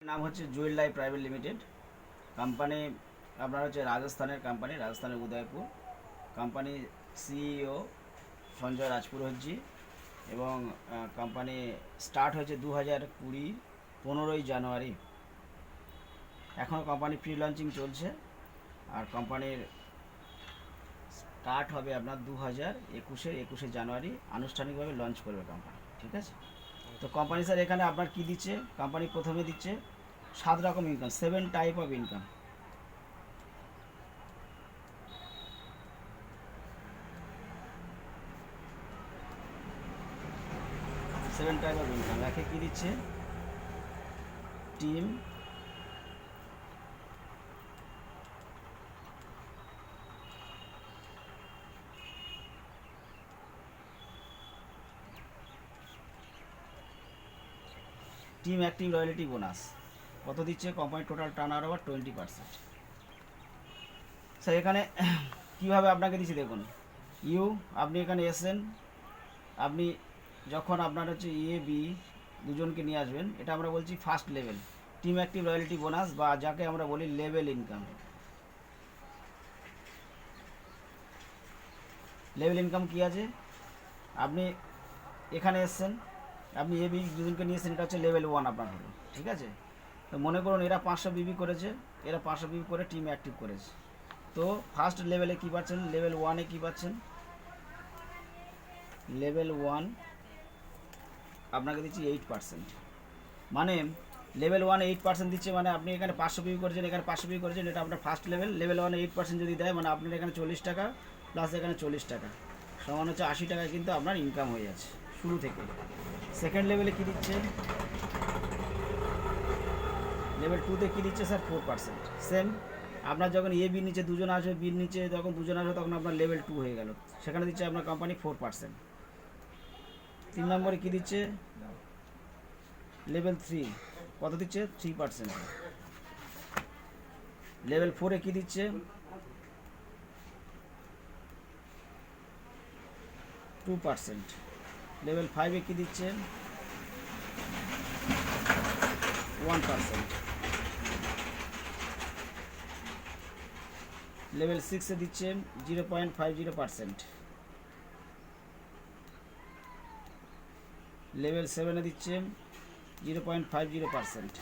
নাম হচ্ছে Jewel life private limited. Company আপনার হচ্ছে রাজস্থানের কোম্পানি, রাজস্থানের উদয়পুর। কোম্পানি সিইও সঞ্জয় রাজপুরোহিতজি এবং কোম্পানি স্টার্ট হয়েছে 2020 15ই জানুয়ারি। এখনও কোম্পানি প্রি লঞ্চিং চলছে আর কোম্পানির স্টার্ট হবে আপনার 2021 জানুয়ারি, আনুষ্ঠানিকভাবে লঞ্চ করবে কোম্পানি। ঠিক আছে, তো কোম্পানি স্যার এখানে আপনার কি দিচ্ছে? কোম্পানি প্রথমে দিচ্ছে 7 রকম income, 7 type of income. Seven type of income. একে কী দিচ্ছে? Team, team active royalty bonus কত দিচ্ছে? কোম্পানির টোটাল টার্ন ওভার 20%। স্যার এখানে কীভাবে আপনাকে দিচ্ছি দেখুন। আপনি এখানে এসেছেন, আপনি যখন আপনার হচ্ছে বি দুজনকে নিয়ে আসবেন, এটা আমরা বলছি first level team active royalty bonus, বা যাকে আমরা বলি লেভেল ইনকাম। লেভেল ইনকাম কী আছে? আপনি এখানে এসেছেন, আপনি বি দুজনকে নিয়েছেন, এটা হচ্ছে লেভেল 1 আপনার হলো। ঠিক আছে, তো মনে করুন এরা 500 বিবি করেছে, এরা 500 বিবি করে টিম অ্যাক্টিভ করেছে। তো ফার্স্ট লেভেলে কী পাচ্ছেন? লেভেল 1-এ কী পাচ্ছেন? লেভেল 1 আপনাকে দিচ্ছি 8%। মানে লেভেল 1 8% দিচ্ছে, মানে আপনি এখানে 500 বিবি করেছেন, এখানে 500 বিবি করেছেন, এটা আপনার ফার্স্ট লেভেল। লেভেল 1 8% যদি দেয়, মানে আপনার এখানে 40 টাকা প্লাস এখানে 40 টাকা সমান হচ্ছে 80 টাকায় কিন্তু আপনার ইনকাম হয়ে যাচ্ছে শুরু থেকে। সেকেন্ড লেভেলে কী দিচ্ছে? লেভেল 2-তে কী দিচ্ছে স্যার? 4%। সেম, আপনার যখন বির নিচে দুজন আসবে, বির নিচে যখন দুজন আসবে, তখন আপনার লেভেল 2 হয়ে গেল, সেখানে দিচ্ছে আপনার কোম্পানি 4%। 3 নম্বরে কী দিচ্ছে? লেভেল 3 কত দিচ্ছে? 3%। লেভেল 4-এ কী দিচ্ছে? 2%। লেভেল 5-এ কী দিচ্ছে? 1%। লেভেল 6-এ দিচ্ছে 0.50%। লেভেল 7-এ দিচ্ছে 0.50%।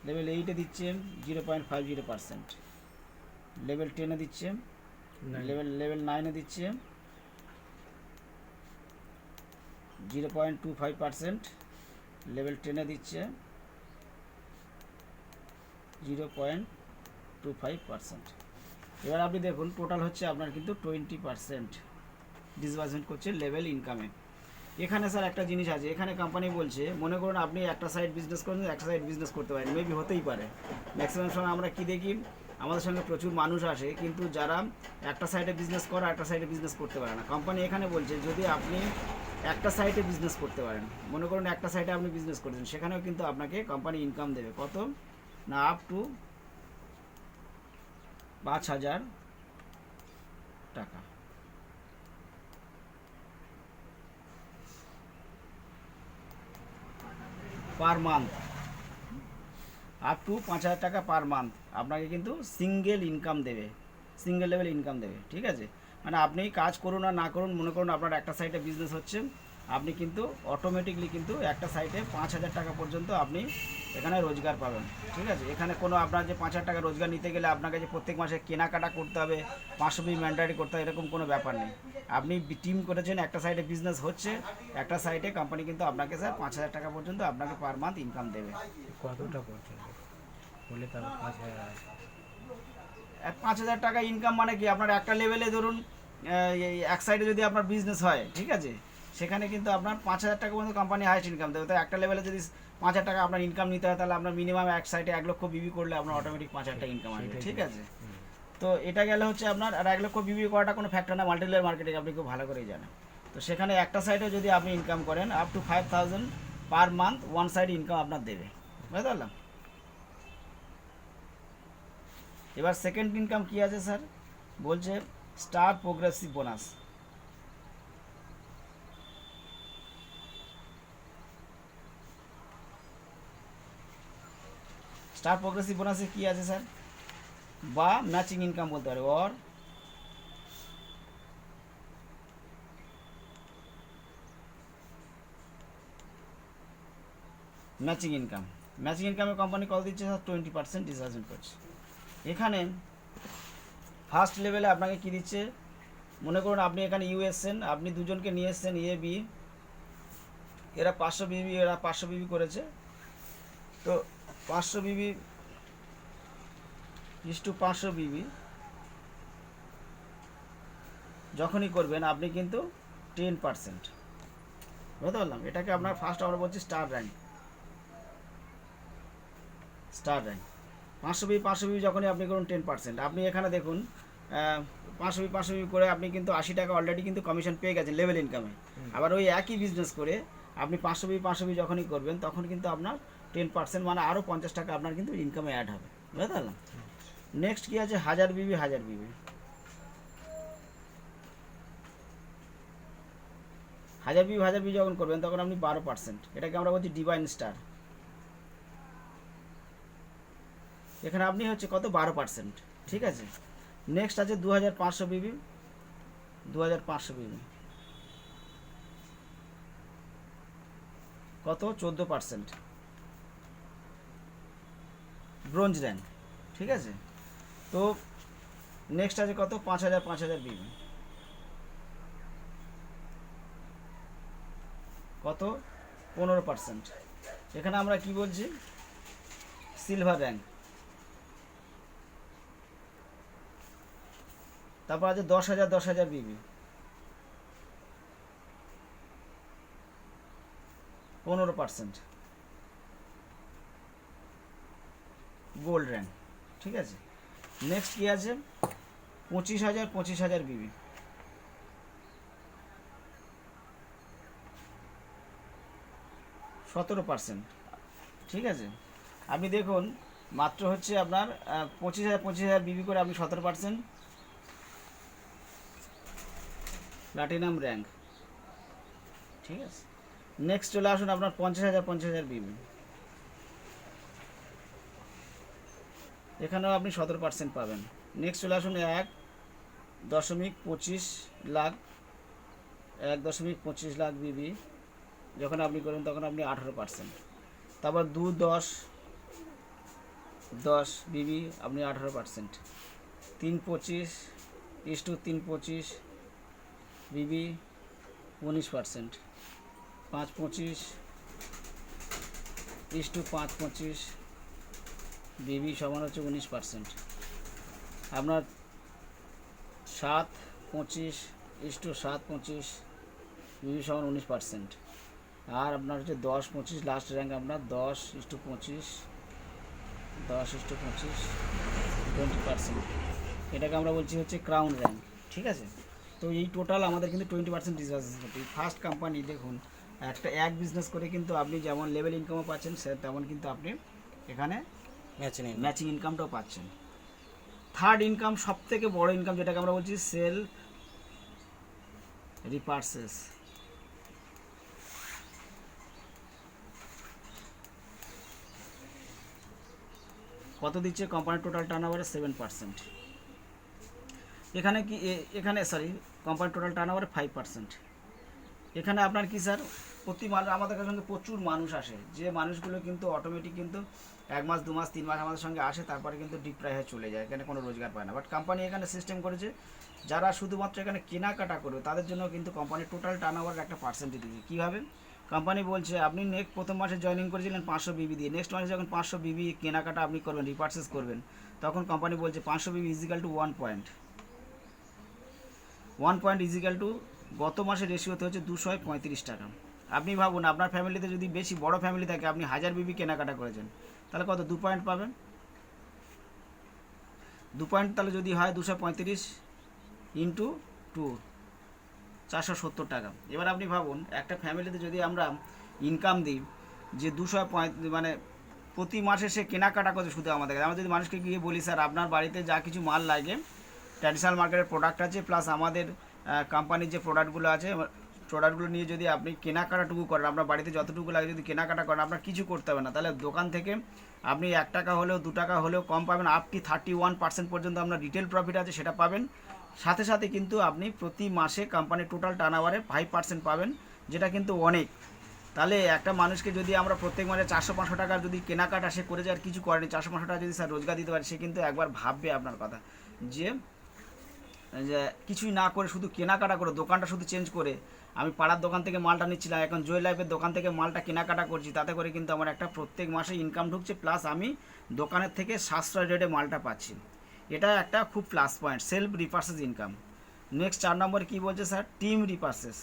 লেভেল 8-এ দিচ্ছে 0.50%। লেভেল 10-এ দিচ্ছে, লেভেল 9-এ দিচ্ছে 0.25%। লেভেল 10-এ দিচ্ছে 0.25%। এবার আপনি দেখুন টোটাল হচ্ছে আপনার কিন্তু 20% ডিসবার্সমেন্ট করছে লেভেল ইনকামে। এখানে স্যার একটা জিনিস আছে, এখানে কোম্পানি বলছে, মনে করুন আপনি একটা সাইড বিজনেস করেন, একটা সাইড বিজনেস করতে পারেন, মেবি হতেই পারে। ম্যাক্সিমাম সময় আমরা কি দেখি, আমাদের সঙ্গে প্রচুর মানুষ আসে, কিন্তু যারা একটা সাইডে বিজনেস করে একটা সাইডে বিজনেস করতে পারে না। কোম্পানি এখানে বলছে যদি আপনি একটা সাইডে বিজনেস করতে পারেন, মনে করুন একটা সাইডে আপনি বিজনেস করেছেন, সেখানেও কিন্তু আপনাকে কোম্পানি ইনকাম দেবে। কত না? আপ টু 5,000 টাকা পার মান্থ। আপ টু 5,000 টাকা পার মান্থ আপনাকে কিন্তু সিঙ্গেল ইনকাম দেবে, সিঙ্গেল লেভেল ইনকাম দেবে। ঠিক আছে, মানে আপনি কাজ করুন আর না করুন, মনে করুন আপনার একটা সাইটে বিজনেস হচ্ছে, আপনি কিন্তু অটোমেটিকলি কিন্তু একটা সাইটে 5,000 টাকা পর্যন্ত আপনি এখানে রোজগার পাবেন। ঠিক আছে, এখানে কোনো আপনার যে 5,000 টাকা রোজগার নিতে গেলে আপনাকে যে প্রত্যেক মাসে কেনাকাটা করতে হবে, 500 বিল ম্যান্ডারি করতে হবে, এরকম কোনো ব্যাপার নেই। আপনি টিম করেছেন, একটা সাইডে বিজনেস হচ্ছে, একটা সাইডে কোম্পানি কিন্তু আপনাকে স্যার 5,000 টাকা পর্যন্ত আপনাকে পার মান্থ ইনকাম দেবে। কতটা পর্যন্ত বলে তার 5,000? 5,000 টাকা ইনকাম মানে কি? আপনার একটা লেভেলে ধরুন এক সাইডে যদি আপনার বিজনেস হয়, ঠিক আছে, সেখানে কিন্তু আপনার 5,000 টাকা পর্যন্ত কোম্পানি হাইস্ট ইনকাম দেবে। তো একটা লেভেলে যদি 5,000 টাকা আপনার ইনকাম নিতে হয়, তাহলে আপনার মিনিমাম এক সাইডে 1 লক্ষ বিবি করলে আপনার অটোমেটিক 5,000 টাকা ইনকাম আসবে। ঠিক আছে, তো এটা গেলে হচ্ছে আপনার, আর 1 লক্ষ বিবি করাটা কোনো ফ্যাক্টর না, মাল্টি লেভেল মার্কেটিং আপনি খুব ভালো করেই জানেন। তো সেখানে একটা সাইডে যদি আপনি ইনকাম করেন up to 5,000 per month, one side income আপনার দেবে। বুঝতে পারলাম? এবার সেকেন্ড ইনকাম কি আছে স্যার? বলছে Star Progressive bonus. Star Progressive বোনাসে কী আছে স্যার, বা ম্যাচিং ইনকাম বলতে পারে, অর ম্যাচিং ইনকাম। ম্যাচিং ইনকামে কোম্পানি কত দিচ্ছে স্যার, 20% ডিসকাউন্ট করছে। এখানে ফার্স্ট লেভেলে আপনাকে কী দিচ্ছে, মনে করুন আপনি এখানে ইউ এসছেন, আপনি দুজনকে নিয়ে এসছেন এ বি, এরা 500 বিবি, এরা 500 বিবি করেছে, তো 500 বিবি ইস টু 500 বিবি যখনই করবেন আপনি কিন্তু 10%, বুঝতে পারলাম, এটাকে আপনার ফার্স্ট আমরা বলছি স্টার র্যাঙ্ক। স্টার র্যাঙ্ক 500 বিবি যখনই আপনি করুন 10%, আপনি এখানে দেখুন 500 বিবি করে আপনি কিন্তু 80 টাকা অলরেডি কিন্তু কমিশন পেয়ে গেছেন লেভেল ইনকামে। আবার ওই একই বিজনেস করে আপনি 500 বিবি যখনই করবেন তখন কিন্তু আপনার 10% মানে আরও 50 টাকা আপনার কিন্তু ইনকামে অ্যাড হবে, বুঝতে পারলাম। নেক্সট কী আছে, 1000 বিবি 1000 বিবি। 1000 বিবি যখন করবেন তখন আপনি 12%, এটাকে আমরা বলছি ডিভাইন স্টার। এখানে আপনি হচ্ছে কত, 12%, ঠিক আছে। নেক্সট আছে 2500 বিবি, 2500 বিবি কত, 14%, ব্রোঞ্জ র্যাঙ্ক, ঠিক আছে। তো নেক্সট আছে কত, 5000 বিবি, কত, 15%, এখানে আমরা কি বলছি, সিলভার র্যাঙ্ক। তারপর আছে 10,000 বিবি, 15%, গোল্ড র্যাঙ্ক, ঠিক আছে। নেক্সট কি আছে, 25,000 বিবি, 17%, ঠিক আছে। আপনি দেখুন মাত্র হচ্ছে আপনার 25,000 বিবি করে আপনি 17%, প্লাটিনাম র্যাঙ্ক, ঠিক আছে। নেক্সট চলে আসুন আপনার 50,000 বিবি, এখানেও আপনি 17% পাবেন। নেক্সট চলে আসুন 1.25 লাখ, 1.25 লাখ বিবি যখন আপনি করুন তখন আপনি 18%। তারপর 10 বিবি আপনি 18%, 3.25 is to 3.25 Bibi 19%, 5.25 is to 5.25 বিবি সমান হচ্ছে 19%। আপনার 7.25 ইস টু 7.25 বিবি সমান 19%। আর আপনার হচ্ছে 10.25 লাস্ট র্যাঙ্ক আপনার 10:25, 20%, এটাকে আমরা বলছি হচ্ছে ক্রাউন র্যাঙ্ক, ঠিক আছে। তো এই টোটাল আমাদের কিন্তু 20% ডিসকাউন্ট। ফার্স্ট কোম্পানি দেখুন এক বিজনেস করে কিন্তু আপনি যেমন লেভেল ইনকামও পাচ্ছেন তেমন কিন্তু আপনি এখানে ম্যাচিং ইনকামটাও পাচ্ছেন। থার্ড ইনকাম, সব থেকে বড় ইনকাম যেটাকে আমরা বলছি সেল রিপারচেস। কত দিচ্ছে, কোম্পানির টোটাল টার্নওভারে 7%। এখানে কি কোম্পানির টোটাল টার্নওভারে 5%। এখানে আপনার কি স্যার, প্রতি মানুষ আমাদের সঙ্গে প্রচুর মানুষ আসে, যে মানুষগুলো কিন্তু অটোমেটিক কিন্তু 1 মাস 2 মাস 3 মাস আমাদের সঙ্গে আসে, তারপরে কিন্তু ডিপ্রায় হয়ে চলে যায়, এখানে কোনো রোজগার পায় না। বাট কোম্পানি এখানে সিস্টেম করেছে যারা শুধুমাত্র এখানে কেনাকাটা করবে তাদের জন্য কিন্তু কোম্পানির টোটাল টার্নওভারের একটা পার্সেন্টেজ দিচ্ছে। কীভাবে, কোম্পানি বলছে আপনি প্রথম মাসে জয়েনিং করেছিলেন 500 বিবি দিয়ে, নেক্সট মাসে যখন 500 বিবি কেনাকাটা আপনি করবেন, রিপারচেস করবেন, তখন কোম্পানি বলছে 500 বিবি is equal to 1 point, 1 point is equal to গত মাসের রেশিওতে হচ্ছে 235 টাকা। আপনি ভাবুন আপনার ফ্যামিলিতে যদি বেশি বড় ফ্যামিলি থাকে, আপনি 1000 বিবি কেনাকাটা করেছেন, তাহলে কত, 2 পয়েন্ট পাবেন। 2 পয়েন্ট তাহলে যদি হয় 235 ইন্টু 2, 470 টাকা। এবার আপনি ভাবুন একটা ফ্যামিলিতে যদি আমরা ইনকাম দিই যে 200 মানে প্রতি মাসে সে কেনাকাটা করছে শুধু আমাদের, আমরা যদি মানুষকে গিয়ে বলি স্যার আপনার বাড়িতে যা কিছু মাল লাগে ট্র্যাডিশনাল মার্কেটের প্রোডাক্ট আছে, প্লাস আমাদের কোম্পানির যে প্রোডাক্টগুলো আছে প্রোডাক্টগুলো নিয়ে যদি আপনি কেনাকাটাটুকু করেন, আপনার বাড়িতে যতটুকু লাগে যদি কেনাকাটা করেন, আপনার কিছু করতে হবে না, তাহলে দোকান থেকে আপনি 1 টাকা হলেও 2 টাকা হলেও কম পাবেন, আপ টু 31% পর্যন্ত আপনার রিটেল প্রফিট আছে সেটা পাবেন। সাথে সাথে কিন্তু আপনি প্রতি মাসে কোম্পানির টোটাল টার্নওভারে 5% পাবেন, যেটা কিন্তু অনেক। তাহলে একটা মানুষকে যদি আমরা প্রত্যেক মাসে 400-500 টাকার যদি কেনাকাটা সে করে যায় আর কিছু করেনি, 400-500 টাকা যদি স্যার রোজগার দিতে পারে, সে কিন্তু একবার ভাববে আপনার কথা যে কিছুই না করে শুধু কেনাকাটা করে, দোকানটা শুধু চেঞ্জ করে, আমি পাড়ার দোকান থেকে মালটা নিচ্ছিলাম, এখন জয় লাইফের দোকান থেকে মালটা কেনাকাটা করছি, তাতে করে কিন্তু আমার একটা প্রত্যেক মাসে ইনকাম ঢুকছে, প্লাস আমি দোকানের থেকে সাশ্রয় রেটে মালটা পাচ্ছি। এটা একটা খুব plus point, self repurchase income. Next 4 নম্বরে কী বলছে স্যার? টিম রিপার্সেস।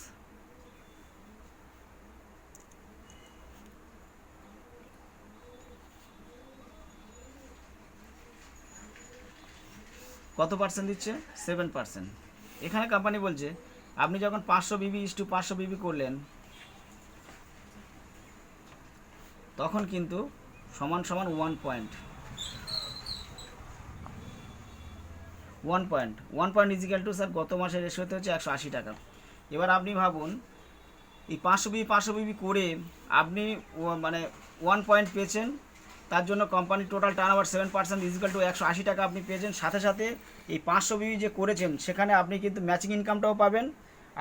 কত পার্সেন্ট দিচ্ছে? 7%। এখানে কোম্পানি বলছে আপনি যখন 500 বিবি ইস্টু 500 বিবি করলেন, তখন কিন্তু সমান সমান 1 পয়েন্ট ইজিক্যাল টু স্যার গত মাসের রেশিওতে হচ্ছে 180 টাকা। এবার আপনি ভাবুন এই 500 বিবি করে আপনি মানে 1 পয়েন্ট পেয়েছেন, তার জন্য কোম্পানির টোটাল টার্নওভার 7% ইজিক্যাল টু 180 টাকা আপনি পেয়েছেন। সাথে সাথে এই 500 বিবি যে করেছেন সেখানে আপনি কিন্তু ম্যাচিং ইনকামটাও পাবেন,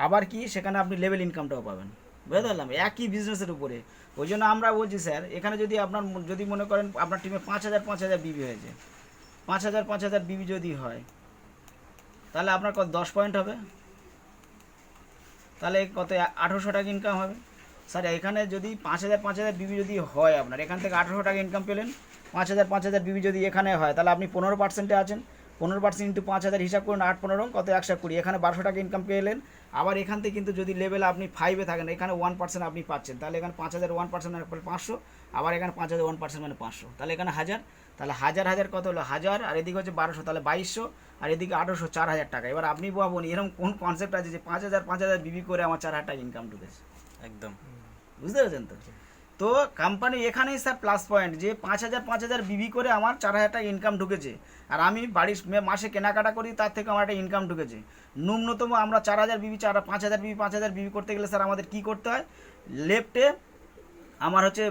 আবার কি সেখানে আপনি লেভেল ইনকামটাও পাবেন। বুঝতে পারলাম? একই বিজনেসের উপরে। ওই জন্য আমরা বলছি স্যার, এখানে যদি আপনার যদি মনে করেন আপনার টিমে 5000 বিবি হয়েছে, 5000 বিবি যদি হয়, তাহলে আপনার কত 10 পয়েন্ট হবে, তাহলে কত 1800 টাকা ইনকাম হবে। স্যার এখানে যদি 5000 বিবি যদি হয়, আপনার এখান থেকে 1800 টাকা ইনকাম পেলেন। 5000 বিবি যদি এখানে হয়, তাহলে আপনি 15%-এ আছেন। 15% ইন্টু 5000 হিসাব করুন, 8-15 কত 120, এখানে 1200 টাকা ইনকাম পেলেন। আবার এখান থেকে কিন্তু যদি লেভেল আপনি 5-এ থাকেন, এখানে 1% আপনি পাচ্ছেন, তাহলে এখানে 5000 1% মানে 500, আবার এখানে 5000 1% মানে 500, তাহলে এখানে 1000, তাহলে 1000 কত হলো 1000, আর এদিকে হচ্ছে 1200, তাহলে 2200, আর এদিকে 1800, 4000 টাকা। এবার আপনি ভাবুন এরকম কোন কনসেপ্ট আছে যে 5000 বিবি করে আমার 4000 টাকা ইনকাম ঢুকেছে। একদম বুঝতে পেরেছেন তো? তো কোম্পানি এখানেই স্যার প্লাস পয়েন্ট যে 5000 বিবি করে আমার 4000 টাকা ইনকাম ঢুকেছে, আর আমি বাড়ির মাসে কেনাকাটা করি, তার থেকে আমার একটা ইনকাম ঢুকেছে। ন্যূনতম আমরা 4000 বিবি 5000 বিবি করতে গেলে স্যার আমাদের কী করতে হয়? লেফটে আমার হচ্ছে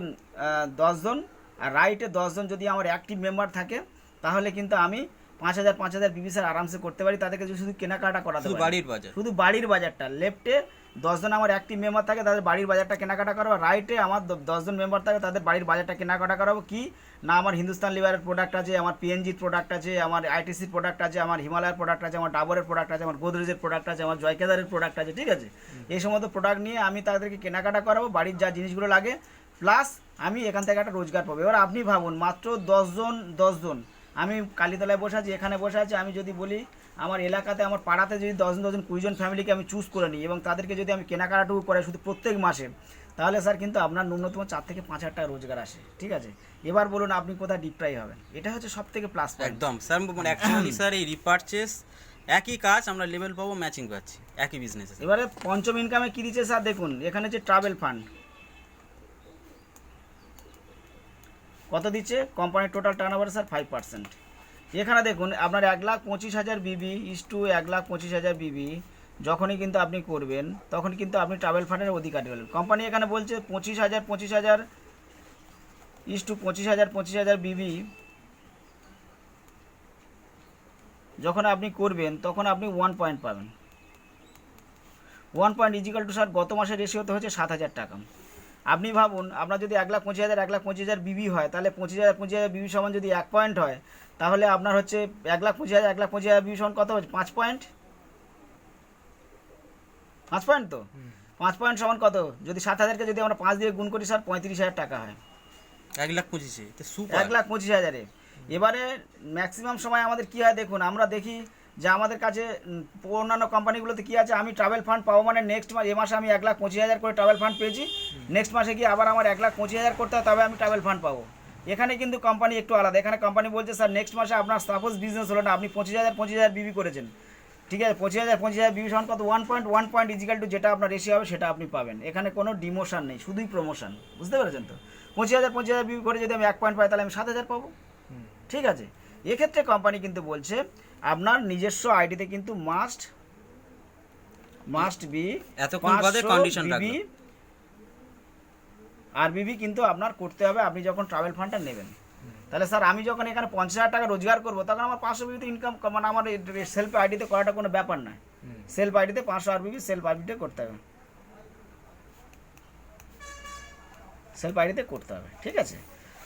10 জন, আর রাইটে 10 জন যদি আমার অ্যাক্টিভ মেম্বার থাকে, তাহলে কিন্তু আমি 5000 বিবি স্যার আরামসে করতে পারি। তাদেরকে যদি শুধু কেনাকাটা করাতে পারি, বাড়ির বাজার, শুধু বাড়ির বাজারটা, লেফটে 10 জন আমার অ্যাক্টিভ মেম্বার থাকে, তাদের বাড়ির বাজারটা কেনাকাটা করাবো, রাইটে আমার 10 জন মেম্বার থাকে, তাদের বাড়ির বাজারটা কেনাকাটা করাবো। কি না, আমার হিন্দুস্তান লিভারের প্রোডাক্ট আছে, আমার পিএনজির প্রোডাক্ট আছে, আমার আইটিসির প্রোডাক্ট আছে, আমার হিমালয়ের প্রোডাক্ট আছে, আমার ডাবরের প্রোডাক্ট আছে, আমার গোদরেজের প্রোডাক্ট আছে, আমার জয়কেদারের প্রোডাক্ট আছে, ঠিক আছে? এই সমস্ত প্রোডাক্ট নিয়ে আমি তাদেরকে কেনাকাটা করাবো, বাড়ির যা জিনিসগুলো লাগে, প্লাস আমি এখান থেকে একটা রোজগার পাবো। এবার আপনি ভাবুন মাত্র 10 জন, আমি কালীতলায় বসে আছি, এখানে বসে আছি, আমি যদি বলি আমার এলাকাতে আমার পাড়াতে যদি 10 জন 20 জন ফ্যামিলিকে আমি চুজ করে নিই এবং তাদেরকে যদি আমি কেনাকাটাটুকু করে শুধু প্রত্যেক মাসে, তাহলে স্যার কিন্তু আপনার ন্যূনতম 4 থেকে 5000 টাকা রোজগার আসে, ঠিক আছে? এবার বলুন আপনি কোথায় ডিপ্রাই হবেন? এটা হচ্ছে সব থেকে প্লাস পয়েন্ট। একদম স্যার, মানে অ্যাকচুয়ালি স্যার এই রিপারচেস একই কাজ, আমরা লেভেল পাবো, ম্যাচিং পাচ্ছি একই বিজনেসে। এবারে পঞ্চম ইনকামে কী দিচ্ছে স্যার দেখুন, এখানে যে ট্রাভেল ফান্ড কত দিচ্ছে? কোম্পানির টোটাল টার্নওভার স্যার 5%। এখানে দেখুন আপনার 1,25,000 বিবি ইস্টু 1,25,000 বিবি যখনই কিন্তু আপনি করবেন, তখন কিন্তু আপনি ট্রাভেল ফান্ডের অধিকারী হলেন। কোম্পানি এখানে বলছে 25,000 ইস্টু 25,000 বিবি যখন আপনি করবেন, তখন আপনি 1 পয়েন্ট পাবেন। 1 পয়েন্ট ইজিক্যাল টু স্যার গত মাসের রেশিওতে হচ্ছে 7,000 টাকা। আপনি ভাবুন আপনার যদি 1,25,000 বিবি হয়, তাহলে 25,000 বিবি সমান যদি 1 পয়েন্ট হয়, তাহলে আপনার হচ্ছে 1,25,000 বিবি সমান কত হচ্ছে? 5 পয়েন্ট। 5 পয়েন্ট তো 5 পয়েন্ট সমান কত? যদি 7,000কে যদি আমরা 5 দিয়ে গুণ করি স্যার 35,000 টাকা হয়। 1,25,000 সুপার। 1,25,000-এ এবারে ম্যাক্সিমাম সময় আমাদের কী হয় দেখুন, আমরা দেখি যে আমাদের কাছে অন্যান্য কোম্পানিগুলোতে কী আছে, আমি ট্রাভেল ফান্ড পাবো মানে নেক্সট মাস, এ মাসে আমি 1,25,000 করে ট্রাভেল ফান্ড পেয়েছি, নেক্সট মাসে গিয়ে আবার আমার 1,25,000 করতে হয়, তবে আমি ট্রাভেল ফান্ড পাবো। এখানে কিন্তু কোম্পানি একটু আলাদা। এখানে কোম্পানি বলছে স্যার নেক্সট মাসে আপনার সাপোজ বিজনেস হলো না, আপনি 25,000 বিবি করেছেন, ঠিক আছে? 25,000 বিবি সমান কত? 1 পয়েন্ট ইজিক্যাল টু যেটা আপনার রেশিও হবে সেটা আপনি পাবেন। এখানে কোনো ডিমোশন নেই, শুধুই প্রমোশন। বুঝতে পেরেছেন তো? 25,000 বিবি করে যদি আমি 1 পয়েন্ট পাই, তাহলে আমি 7,000 পাবো, ঠিক আছে? এক্ষেত্রে কোম্পানি কিন্তু বলছে আপনার নিজস্ব আইডিতে কিন্তু মাস্ট বি এতক্ষণ বাদে condition রাখবে। আরবিবি কিন্তু আপনার করতে হবে আপনি যখন ট্রাভেল ফান্ডটা নেবেন। তাহলে স্যার আমি যখন এখানে 50,000 টাকা রোজগার করবো তখন আমার 500 বিবিতে ইনকাম মানে আমার সেলফ আইডিতে করাটা কোনো ব্যাপার নয়। সেলফ আইডিতে 500 আরবিবি সেলফ আইডিতে করতে হবে, সেলফ আইডিতে করতে হবে, ঠিক আছে।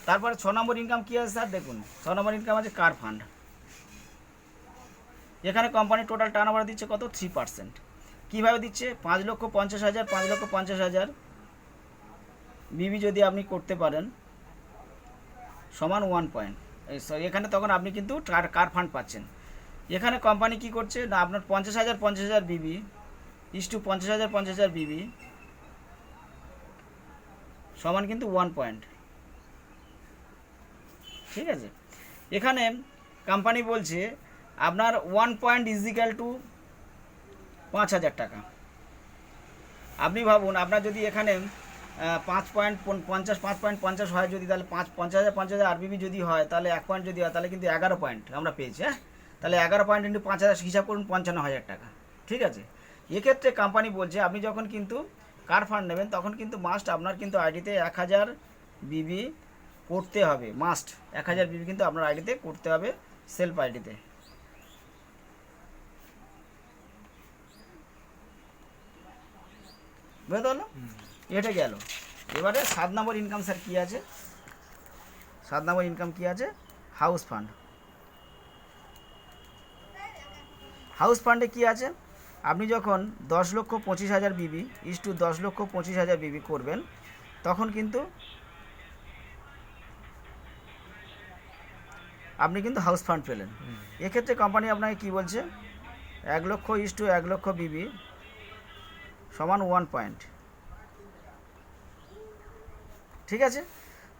তারপরে 6 নম্বর ইনকাম কী আছে স্যার দেখুন, 6 নম্বর ইনকাম আছে কার ফান্ড। এখানে কোম্পানি টোটাল টার্ন ওভার দিচ্ছে কত 3%। কীভাবে দিচ্ছে 5,50,000 5,50,000 বিবি যদি আপনি করতে পারেন সমান 1 পয়েন্ট, এখানে তখন আপনি কিন্তু কার ফান্ড পাচ্ছেন। এখানে কোম্পানি কি করছে না আপনার 50,000 বিবি ইস টু 50,000 বিবি সমান কিন্তু 1 পয়েন্ট, ঠিক আছে। এখানে কোম্পানি বলছে আপনার 1 পয়েন্ট ইজ ইকাল টু 5,000 টাকা। আপনি ভাবুন আপনার যদি এখানে 5.50 হয় যদি, তাহলে 50,000 আরবিবি যদি হয় তাহলে 1 পয়েন্ট যদি হয় তাহলে কিন্তু 11 পয়েন্ট আমরা পেয়েছি। হ্যাঁ, তাহলে 11 পয়েন্ট ইন্টু 5,000 হিসাব করুন 55,000 টাকা, ঠিক আছে। এক্ষেত্রে কোম্পানি বলছে আপনি যখন কিন্তু কার ফান্ড নেবেন তখন কিন্তু মাস্ট আপনার কিন্তু আইডিতে 1,000 বিবি করতে হবে, মাস্ট 1,000 বিবি কিন্তু আপনার আইডিতে করতে হবে সেলফ আইডিতে। বুঝতে পারলো? এটা গেল। এবারে 7 নম্বর ইনকাম স্যার কী আছে, 7 নম্বর ইনকাম কী আছে, হাউস ফান্ড। হাউস ফান্ডে কী আছে, আপনি যখন 10,25,000 বিবি ইস টু 10,25,000 বিবি করবেন তখন কিন্তু আপনি কিন্তু হাউস ফান্ড পেলেন। এক্ষেত্রে কোম্পানি আপনাকে কি বলছে 1 লক্ষ ইস টু 1 লক্ষ বিবি সমান 1 পয়েন্ট, ঠিক আছে।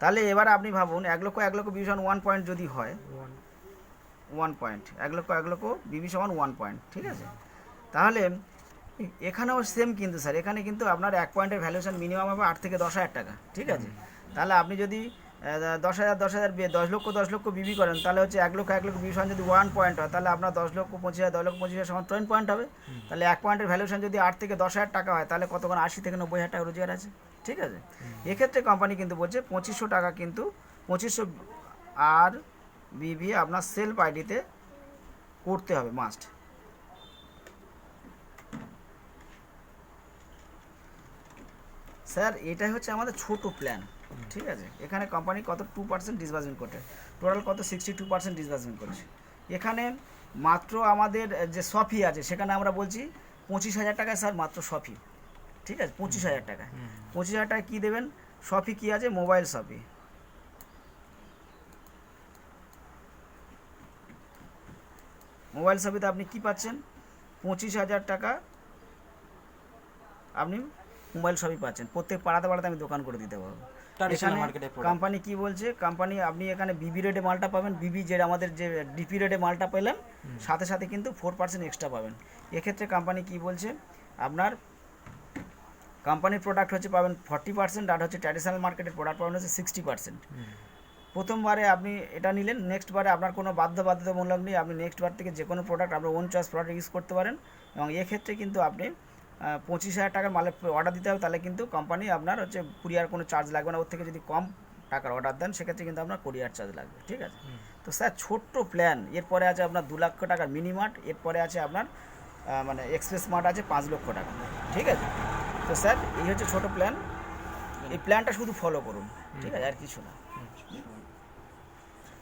তাহলে এবার আপনি ভাবুন 1 লক্ষ বিবি সমান 1 পয়েন্ট যদি হয় 1 পয়েন্ট 1 লক্ষ বিবি সমান 1 পয়েন্ট, ঠিক আছে। তাহলে এখানেও সেম কিন্তু স্যার, এখানে কিন্তু আপনার 1 পয়েন্টের ভ্যালুয়েশন মিনিমাম হবে 8 থেকে 10,000 টাকা, ঠিক আছে। তাহলে আপনি যদি 10 লক্ষ বিবি করেন তাহলে হচ্ছে 1 লক্ষ বিবি সমান যদি 1 পয়েন্ট হয় তাহলে আপনার 10,25,000 সমান 10 পয়েন্ট হবে। তাহলে 1 পয়েন্টের ভ্যালুয়েশন যদি 8 থেকে 10,000 টাকা হয় তাহলে কতক্ষণ 80 থেকে 90,000 টাকা রোজগার আছে, ঠিক আছে। এক্ষেত্রে কোম্পানি কিন্তু বলছে 2,500 টাকা কিন্তু 2,500 আর বিবি আপনার সেলফ আইডিতে করতে হবে মাস্ট। স্যার এটাই হচ্ছে আমাদের ছোট প্ল্যান, ঠিক আছে। এখানে কোম্পানি কত 2% ডিসবার্সমেন্ট করছে, টোটাল কত 62% ডিসবার্সমেন্ট করেছে। এখানে মাত্র আমাদের যে সফি আছে সেখানে আমরা বলছি 25,000 টাকায় স্যার মাত্র সফি, ঠিক আছে। 25,000 টাকা 25,000 টাকা কী দেবেন, সফি কী আছে মোবাইল সফি, মোবাইল সফিতে আপনি কী পাচ্ছেন 25,000 টাকা আপনি মোবাইল সবই পাচ্ছেন। প্রত্যেক পাড়াতে আমি দোকান করে দিতে পারবো। এখানে কোম্পানি কি বলছে, কোম্পানি আপনি এখানে বিবি রেটে মালটা পাবেন, বিবি যে আমাদের যে ডিপি রেটে মালটা পেলেন সাথে সাথে কিন্তু 4% এক্সট্রা পাবেন। এক্ষেত্রে কোম্পানি কি বলছে আপনার কোম্পানির প্রোডাক্ট হচ্ছে পাবেন 40% আর হচ্ছে ট্র্যাডিশনাল মার্কেটের প্রোডাক্ট পাবেন হচ্ছে 60%। প্রথমবারে আপনি এটা নিলেন, নেক্সট বারে আপনার কোনো বাধ্যতামূলক নেই, আপনি নেক্সট বার থেকে যে কোনো প্রোডাক্ট আপনার ওন চয়েস প্রোডাক্ট ইউজ করতে পারেন। এবং এক্ষেত্রে কিন্তু আপনি 25,000 টাকার মালের অর্ডার দিতে হবে, তাহলে কিন্তু কোম্পানি আপনার হচ্ছে কুরিয়ার কোনো চার্জ লাগবে না। ওর থেকে যদি কম টাকার অর্ডার দেন সেক্ষেত্রে কিন্তু আপনার কুরিয়ার চার্জ লাগবে, ঠিক আছে। তো স্যার ছোট্ট প্ল্যান, এরপরে আছে আপনার 2 লক্ষ টাকার মিনিমার্ট, এরপরে আছে আপনার মানে এক্সপ্রেস মার্ট আছে 5 লক্ষ টাকা, ঠিক আছে। তো স্যার এই হচ্ছে ছোটো প্ল্যান, এই প্ল্যানটা শুধু ফলো করুন, ঠিক আছে, আর কিছু না।